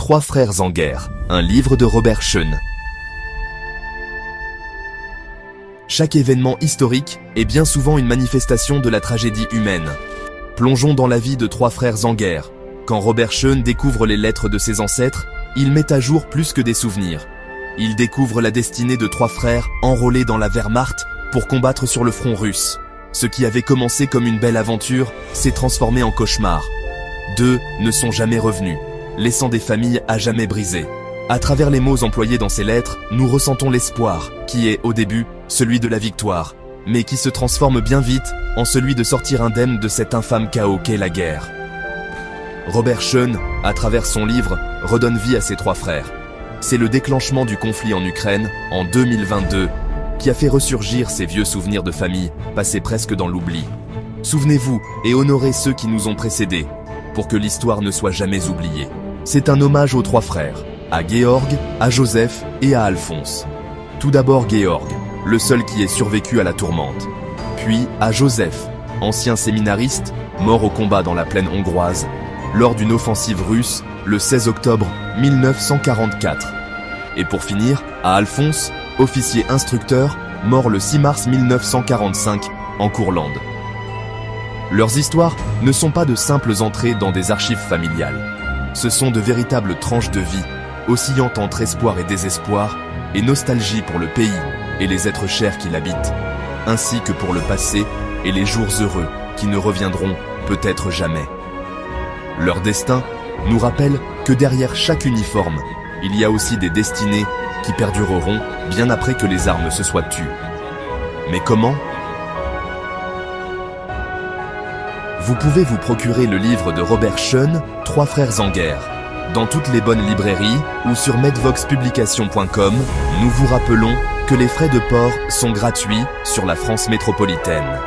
Trois frères en guerre, un livre de Robert Schoen. Chaque événement historique est bien souvent une manifestation de la tragédie humaine. Plongeons dans la vie de trois frères en guerre. Quand Robert Schoen découvre les lettres de ses ancêtres, il met à jour plus que des souvenirs. Il découvre la destinée de trois frères enrôlés dans la Wehrmacht pour combattre sur le front russe. Ce qui avait commencé comme une belle aventure s'est transformé en cauchemar. Deux ne sont jamais revenus, laissant des familles à jamais brisées. À travers les mots employés dans ces lettres, nous ressentons l'espoir, qui est, au début, celui de la victoire, mais qui se transforme bien vite en celui de sortir indemne de cet infâme chaos qu'est la guerre. Robert Schoen, à travers son livre, redonne vie à ses trois frères. C'est le déclenchement du conflit en Ukraine, en 2022, qui a fait ressurgir ces vieux souvenirs de famille, passés presque dans l'oubli. Souvenez-vous et honorez ceux qui nous ont précédés, pour que l'histoire ne soit jamais oubliée. C'est un hommage aux trois frères, à Georg, à Joseph et à Alphonse. Tout d'abord Georg, le seul qui ait survécu à la tourmente. Puis à Joseph, ancien séminariste, mort au combat dans la plaine hongroise, lors d'une offensive russe le 16 octobre 1944. Et pour finir, à Alphonse, officier instructeur, mort le 6 mars 1945 en Courlande. Leurs histoires ne sont pas de simples entrées dans des archives familiales. Ce sont de véritables tranches de vie, oscillant entre espoir et désespoir, et nostalgie pour le pays et les êtres chers qui l'habitent, ainsi que pour le passé et les jours heureux qui ne reviendront peut-être jamais. Leur destin nous rappelle que derrière chaque uniforme, il y a aussi des destinées qui perdureront bien après que les armes se soient tues. Mais comment ? Vous pouvez vous procurer le livre de Robert Schoen, Trois frères en guerre, dans toutes les bonnes librairies ou sur medvoxpublication.com. Nous vous rappelons que les frais de port sont gratuits sur la France métropolitaine.